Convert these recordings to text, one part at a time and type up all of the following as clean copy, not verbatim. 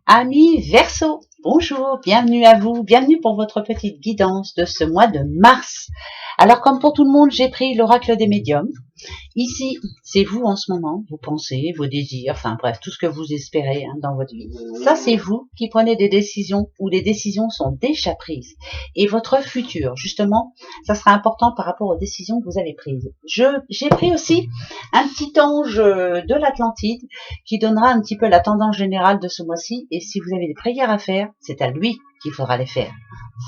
Amis Verseau, bonjour, bienvenue à vous, bienvenue pour votre petite guidance de ce mois de mars. Alors comme pour tout le monde, j'ai pris l'oracle des médiums. Ici, c'est vous en ce moment, vos pensées, vos désirs, enfin bref, tout ce que vous espérez dans votre vie. Ça, c'est vous qui prenez des décisions où les décisions sont déjà prises. Et votre futur, justement, ça sera important par rapport aux décisions que vous avez prises. J'ai pris aussi un petit ange de l'Atlantide qui donnera un petit peu la tendance générale de ce mois-ci. Et si vous avez des prières à faire, c'est à lui qu'il faudra les faire.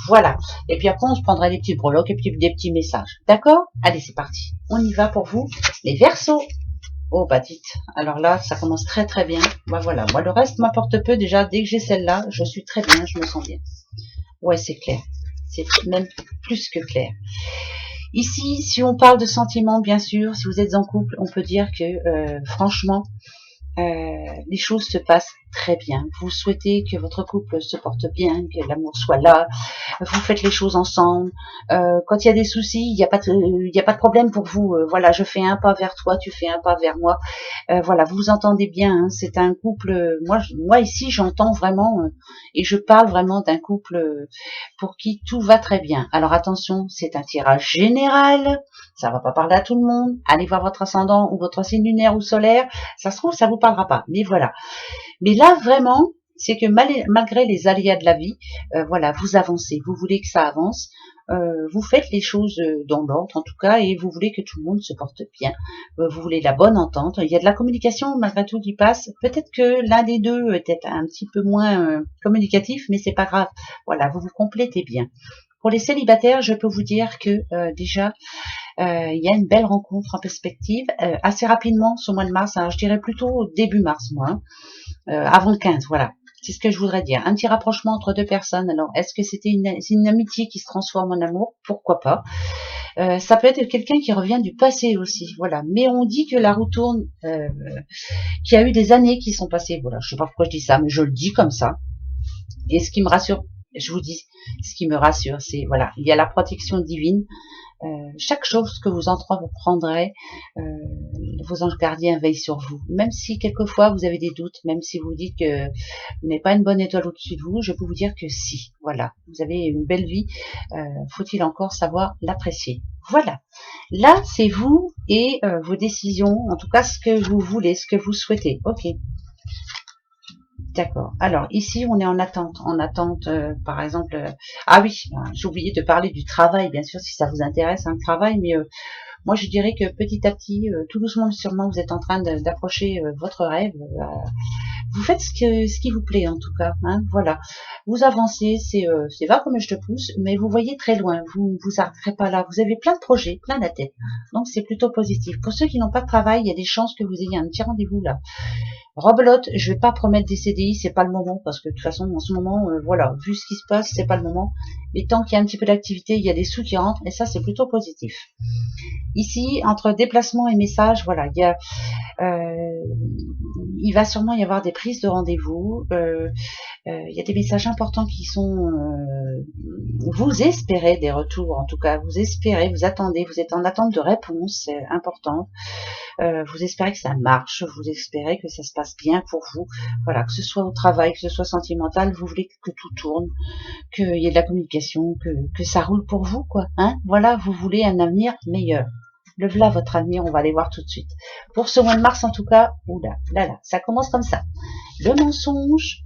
Voilà. Et puis après, on se prendra des petits breloques et puis des petits messages. D'accord? Allez, c'est parti. On y va pour vous, les Verseaux. Oh, bah dites. Alors là, ça commence très très bien. Bah voilà. Moi, le reste m'importe peu. Déjà, dès que j'ai celle-là, je suis très bien, je me sens bien. Ouais, c'est clair. C'est même plus que clair. Ici, si on parle de sentiments, bien sûr, si vous êtes en couple, on peut dire que, franchement, les choses se passent très bien. Vous souhaitez que votre couple se porte bien, que l'amour soit là. Vous faites les choses ensemble. Quand il y a des soucis, il n'y a pas de problème pour vous. Voilà, je fais un pas vers toi, tu fais un pas vers moi. Voilà, vous vous entendez bien. Hein, c'est un couple. Moi ici, j'entends vraiment et je parle vraiment d'un couple pour qui tout va très bien. Alors attention, c'est un tirage général. Ça va pas parler à tout le monde. Allez voir votre ascendant ou votre signe lunaire ou solaire. Ça se trouve, ça vous parlera pas. Mais voilà. Mais là, vraiment, c'est que malgré les aléas de la vie, voilà, vous avancez. Vous voulez que ça avance. Vous faites les choses dans l'ordre, en tout cas, et vous voulez que tout le monde se porte bien. Vous voulez la bonne entente. Il y a de la communication, malgré tout, qui passe. Peut-être que l'un des deux est peut-être un petit peu moins communicatif, mais c'est pas grave. Voilà, vous vous complétez bien. Pour les célibataires, je peux vous dire que déjà, il y a une belle rencontre en perspective assez rapidement ce mois de mars. Alors je dirais plutôt début mars, moi, avant le 15, voilà. C'est ce que je voudrais dire. Un petit rapprochement entre deux personnes. Alors, est-ce que c'était une amitié qui se transforme en amour? Pourquoi pas. Ça peut être quelqu'un qui revient du passé aussi, voilà. Mais on dit que la roue tourne, qu'il y a eu des années qui sont passées. Voilà, je sais pas pourquoi je dis ça, mais je le dis comme ça. Et ce qui me rassure, je vous dis, ce qui me rassure, c'est voilà, il y a la protection divine. Chaque chose que vous entreprendrez, vos anges gardiens veillent sur vous. Même si quelquefois vous avez des doutes, même si vous dites que vous n'avez pas une bonne étoile au-dessus de vous, je peux vous dire que si. Voilà, vous avez une belle vie. Faut-il encore savoir l'apprécier. Voilà. Là, c'est vous et vos décisions, en tout cas ce que vous voulez, ce que vous souhaitez. Ok. D'accord. Alors ici, on est en attente. En attente, par exemple. Ah oui, j'ai oublié de parler du travail, bien sûr, si ça vous intéresse, le travail. Mais moi, je dirais que petit à petit, tout doucement, sûrement, vous êtes en train d'approcher votre rêve. Vous faites ce qui vous plaît, en tout cas. Hein, voilà. Vous avancez. C'est va comme je te pousse, mais vous voyez très loin. Vous ne vous arrêterez pas là. Vous avez plein de projets, plein la tête. Donc c'est plutôt positif. Pour ceux qui n'ont pas de travail, il y a des chances que vous ayez un petit rendez-vous là. Rebelote, je vais pas promettre des CDI, c'est pas le moment, parce que de toute façon, en ce moment, voilà, vu ce qui se passe, c'est pas le moment. Mais tant qu'il y a un petit peu d'activité, il y a des sous qui rentrent, et ça, c'est plutôt positif. Ici, entre déplacement et message, voilà, il va sûrement y avoir des prises de rendez-vous. Il y a des messages importants qui sont... vous espérez des retours, en tout cas, vous espérez, vous attendez, vous êtes en attente de réponses, c'est important. Vous espérez que ça marche, vous espérez que ça se passe bien pour vous, voilà, que ce soit au travail, que ce soit sentimental, vous voulez que tout tourne, qu'il y ait de la communication, que ça roule pour vous, quoi, hein, voilà, vous voulez un avenir meilleur. Le voilà votre avenir, on va aller voir tout de suite. Pour ce mois de mars, en tout cas, oula, là, ça commence comme ça. Le mensonge,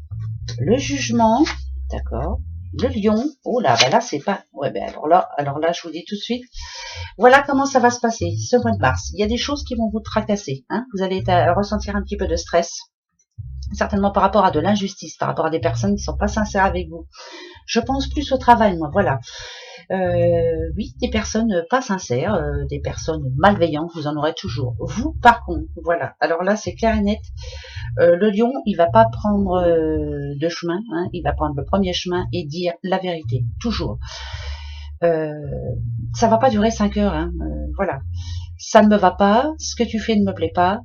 le jugement, d'accord, le lion, oh là, bah là, c'est pas, ouais, ben alors là, je vous dis tout de suite, voilà comment ça va se passer ce mois de mars. Il y a des choses qui vont vous tracasser. Hein. Vous allez ressentir un petit peu de stress, certainement par rapport à de l'injustice, par rapport à des personnes qui ne sont pas sincères avec vous. Je pense plus au travail, moi, voilà. Oui, des personnes pas sincères, des personnes malveillantes, vous en aurez toujours. Vous, par contre, voilà. Alors là, c'est clair et net. Le lion, il va pas prendre de chemin, hein, il va prendre le premier chemin et dire la vérité, toujours. Ça va pas durer 5 heures, hein, voilà. Ça ne me va pas, ce que tu fais ne me plaît pas,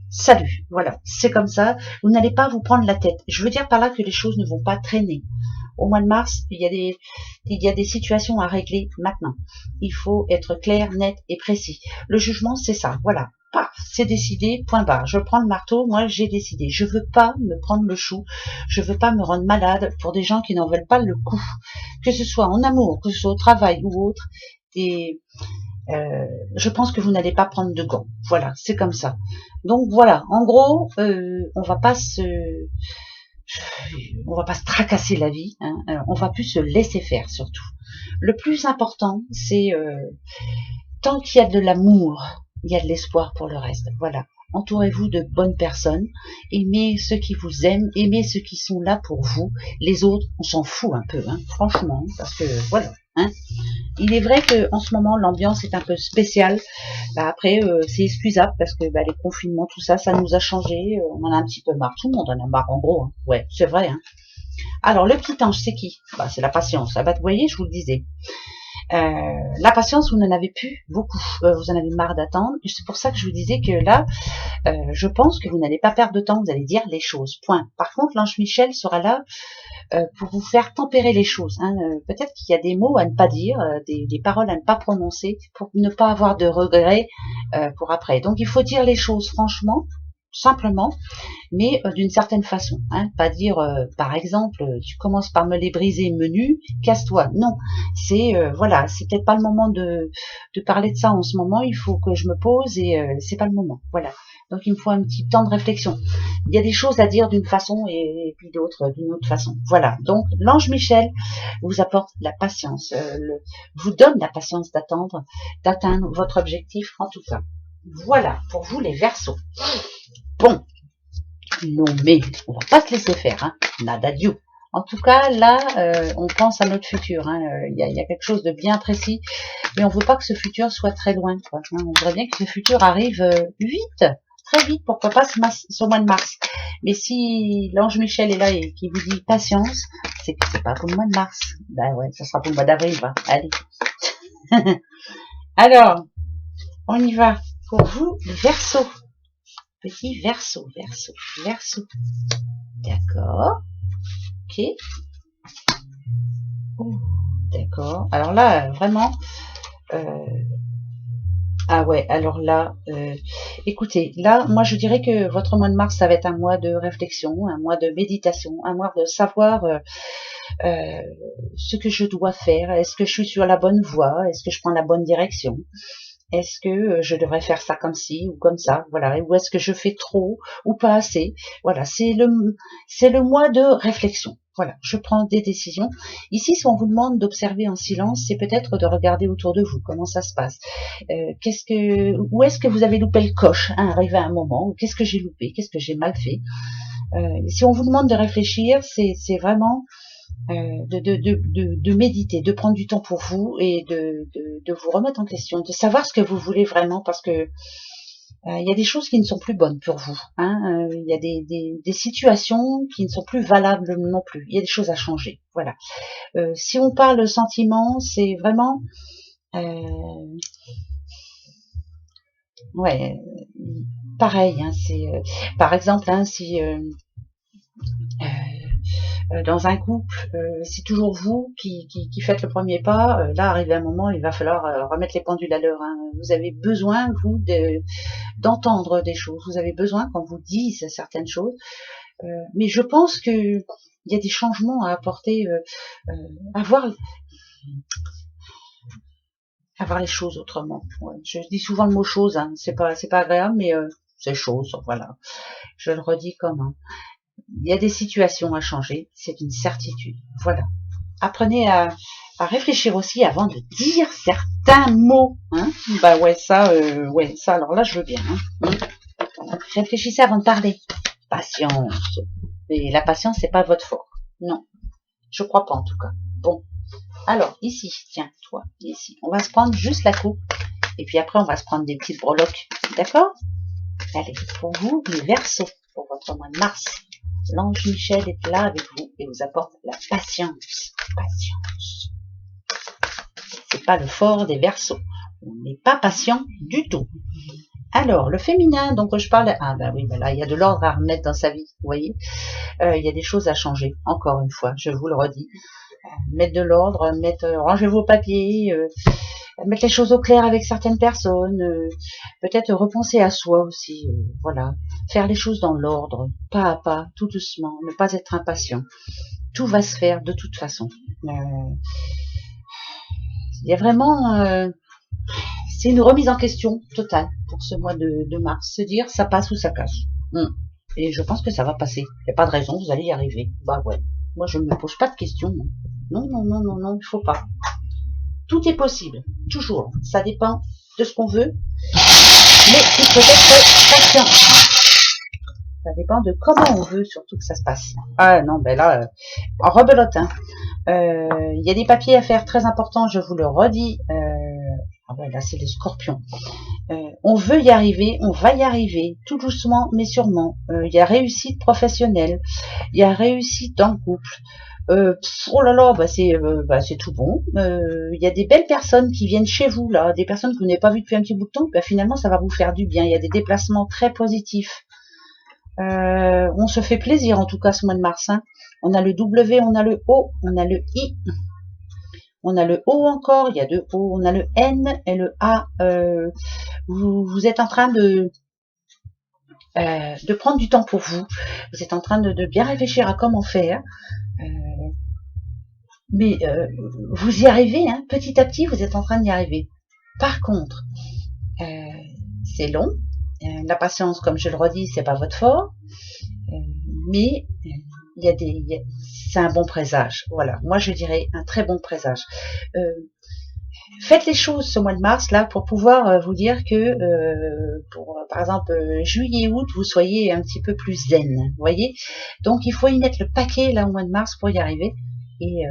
salut, voilà, c'est comme ça, vous n'allez pas vous prendre la tête. Je veux dire par là que les choses ne vont pas traîner. Au mois de mars, il y a des situations à régler maintenant. Il faut être clair, net et précis. Le jugement, c'est ça, voilà. paf, c'est décidé, point barre. Je prends le marteau, moi j'ai décidé. Je veux pas me prendre le chou, je veux pas me rendre malade pour des gens qui n'en veulent pas le coup. Que ce soit en amour, que ce soit au travail ou autre. Et je pense que vous n'allez pas prendre de gants. Voilà, c'est comme ça. Donc voilà, en gros, on va pas se tracasser la vie, hein, on va plus se laisser faire surtout. Le plus important, c'est tant qu'il y a de l'amour, il y a de l'espoir pour le reste. Voilà. Entourez-vous de bonnes personnes, aimez ceux qui vous aiment, aimez ceux qui sont là pour vous. Les autres, on s'en fout un peu, hein, franchement, parce que voilà. Hein. Il est vrai que en ce moment l'ambiance est un peu spéciale. Après, c'est excusable parce que les confinements, tout ça, ça nous a changé. On en a un petit peu marre. Tout le monde en a marre, en gros. Hein. Ouais, c'est vrai. Hein. Alors, le petit ange, c'est qui? C'est la patience. Vous voyez, je vous le disais. La patience, vous n'en avez plus beaucoup. Vous en avez marre d'attendre. C'est pour ça que je vous disais que là, je pense que vous n'allez pas perdre de temps. Vous allez dire les choses. Point. Par contre, l'ange Michel sera là pour vous faire tempérer les choses. Hein. Peut-être qu'il y a des mots à ne pas dire, des paroles à ne pas prononcer, pour ne pas avoir de regrets pour après. Donc, il faut dire les choses franchement, simplement, mais d'une certaine façon. Hein. Pas dire, par exemple, tu commences par me les briser menu, casse-toi. Non, c'est voilà, c'est peut-être pas le moment de parler de ça en ce moment. Il faut que je me pose et c'est pas le moment. Voilà. Donc il me faut un petit temps de réflexion. Il y a des choses à dire d'une façon et puis d'autres d'une autre façon. Voilà. Donc l'ange Michel vous apporte la patience, vous donne la patience d'atteindre votre objectif en tout cas. Voilà pour vous les Verseaux. Bon, non mais on va pas se laisser faire, hein. Nada du. En tout cas, là, on pense à notre futur. Hein. Il y a quelque chose de bien précis, mais on veut pas que ce futur soit très loin. Quoi, hein. On voudrait bien que ce futur arrive vite, très vite, pourquoi pas ce mois de mars. Mais si l'ange Michel est là et qui vous dit patience, c'est que c'est pas pour le mois de mars. Ben ouais, ça sera pour le mois d'avril. Allez. Alors, on y va pour vous, le Verseau. Petit Verseau. D'accord. Ok. D'accord. Alors là, vraiment... ah ouais, alors là... écoutez, là, moi je dirais que votre mois de mars, ça va être un mois de réflexion, un mois de méditation, un mois de savoir ce que je dois faire. Est-ce que je suis sur la bonne voie? Est-ce que je prends la bonne direction? Est-ce que je devrais faire ça comme ci ou comme ça, voilà, ou est-ce que je fais trop ou pas assez? Voilà, c'est le mois de réflexion. Voilà, je prends des décisions. Ici, si on vous demande d'observer en silence, c'est peut-être de regarder autour de vous comment ça se passe. Où est-ce que vous avez loupé le coche, hein, arrivé à un moment? Qu'est-ce que j'ai loupé? Qu'est-ce que j'ai mal fait? Si on vous demande de réfléchir, c'est vraiment de méditer, de prendre du temps pour vous et de vous remettre en question, de savoir ce que vous voulez vraiment, parce que il y a des choses qui ne sont plus bonnes pour vous. Hein, il y a des situations qui ne sont plus valables non plus. Il y a des choses à changer. Voilà. Si on parle sentiment, c'est vraiment ouais, pareil. Hein, c'est par exemple, hein, si dans un couple, c'est toujours vous qui faites le premier pas. Là, arrivé un moment, il va falloir remettre les pendules à l'heure. Hein. Vous avez besoin, vous, d'entendre des choses. Vous avez besoin qu'on vous dise certaines choses. Mais je pense que il y a des changements à apporter, à voir les choses autrement. Ouais. Je dis souvent le mot chose. Hein. C'est pas agréable, mais c'est chose. Voilà. Je le redis comme un. Il y a des situations à changer, c'est une certitude. Voilà. Apprenez à réfléchir aussi avant de dire certains mots. Hein. Ouais, ça, alors là, je veux bien. Hein. Réfléchissez avant de parler. Patience. Et la patience, c'est pas votre fort. Non. Je crois pas, en tout cas. Bon. Alors, ici, tiens, toi, ici. On va se prendre juste la coupe. Et puis après, on va se prendre des petites breloques. D'accord? Allez, pour vous, les Verseaux, pour votre mois de mars. L'ange Michel est là avec vous et vous apporte la patience. Patience. C'est pas le fort des Verseaux. On n'est pas patient du tout. Alors, le féminin, donc je parle... Ah ben oui, ben là, il y a de l'ordre à remettre dans sa vie, vous voyez. Il y a des choses à changer, encore une fois, je vous le redis. mettre de l'ordre, ranger vos papiers, mettre les choses au clair avec certaines personnes, peut-être repenser à soi aussi, voilà, faire les choses dans l'ordre, pas à pas, tout doucement, ne pas être impatient. Tout va se faire de toute façon. Il y a vraiment, c'est une remise en question totale pour ce mois de mars, se dire ça passe ou ça casse. Et je pense que ça va passer. Il n'y a pas de raison, vous allez y arriver. Bah ouais. Moi, je ne me pose pas de questions. Non, non, non, non, non, il faut pas. Tout est possible, toujours. Ça dépend de ce qu'on veut, mais il faut être patient. Ça dépend de comment on veut, surtout que ça se passe. Ah non, ben là, en rebelote. Hein. Il y a des papiers à faire très importants, je vous le redis. Ah ouais, là, c'est les scorpions. On veut y arriver, on va y arriver, tout doucement, mais sûrement. Il y a réussite professionnelle, il y a réussite dans le couple. Oh là là, c'est tout bon. Il y a des belles personnes qui viennent chez vous, là, des personnes que vous n'avez pas vues depuis un petit bout de temps. Ben, finalement, ça va vous faire du bien. Il y a des déplacements très positifs. On se fait plaisir, en tout cas, ce mois de mars. Hein. On a le W, on a le O, on a le I. On a le O encore, il y a deux O, on a le N et le A. Vous êtes en train de prendre du temps pour vous. Vous êtes en train de bien réfléchir à comment faire. Mais vous y arrivez, hein, petit à petit, vous êtes en train d'y arriver. Par contre, c'est long. La patience, comme je le redis, c'est pas votre fort. Mais c'est un bon présage. Voilà, moi je dirais un très bon présage. Faites les choses ce mois de mars là pour pouvoir vous dire que par exemple juillet août vous soyez un petit peu plus zen, vous voyez. Donc il faut y mettre le paquet là au mois de mars pour y arriver et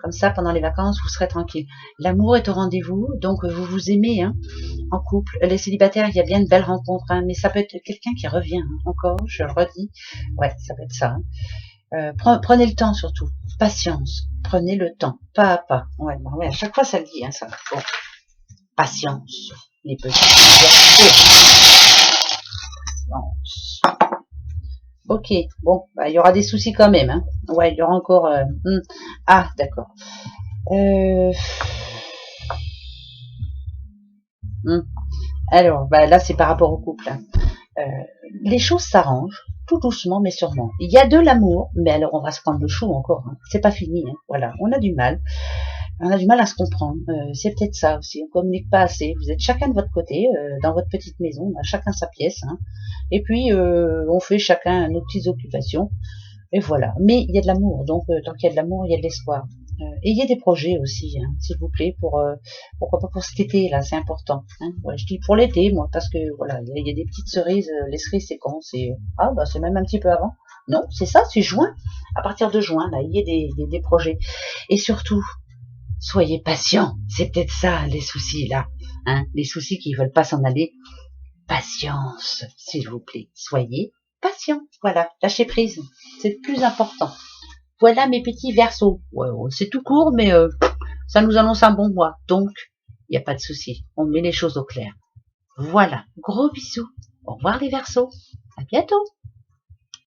comme ça pendant les vacances vous serez tranquille. L'amour est au rendez-vous, donc vous vous aimez hein, en couple. Les célibataires, il y a bien de belles rencontres, hein, mais ça peut être quelqu'un qui revient hein, encore, je le redis. Ouais, ça peut être ça. Hein. Prenez le temps surtout, patience, prenez le temps, pas à pas. Ouais, à chaque fois ça le dit, hein, ça. Bon. Patience, les petits. Patience. Ok, bon, il y aura des soucis quand même. Hein. Ouais, il y aura encore. Ah, d'accord. Alors, là c'est par rapport au couple. Hein. Les choses s'arrangent tout doucement mais sûrement. Il y a de l'amour, mais alors on va se prendre le chou encore. Hein. C'est pas fini. Hein. Voilà, on a du mal. On a du mal à se comprendre. C'est peut-être ça aussi. On communique pas assez. Vous êtes chacun de votre côté, dans votre petite maison. On a chacun sa pièce. Hein. Et puis on fait chacun nos petites occupations. Et voilà. Mais il y a de l'amour. Donc tant qu'il y a de l'amour, il y a de l'espoir. Et il y a des projets aussi, hein, s'il vous plaît, pourquoi pas pour cet été là, c'est important. Hein. Ouais, je dis pour l'été, moi, parce que voilà, il y a des petites cerises. Les cerises, c'est quand c'est c'est même un petit peu avant. Non, c'est ça, c'est juin. À partir de juin, là, il y a des projets. Et surtout, soyez patient. C'est peut-être ça les soucis là, hein, les soucis qui veulent pas s'en aller. Patience, s'il vous plaît. Soyez patient. Voilà, lâchez prise. C'est le plus important. Voilà mes petits versos. Ouais, c'est tout court, mais ça nous annonce un bon mois. Donc, il n'y a pas de souci. On met les choses au clair. Voilà. Gros bisous. Au revoir les versos. À bientôt.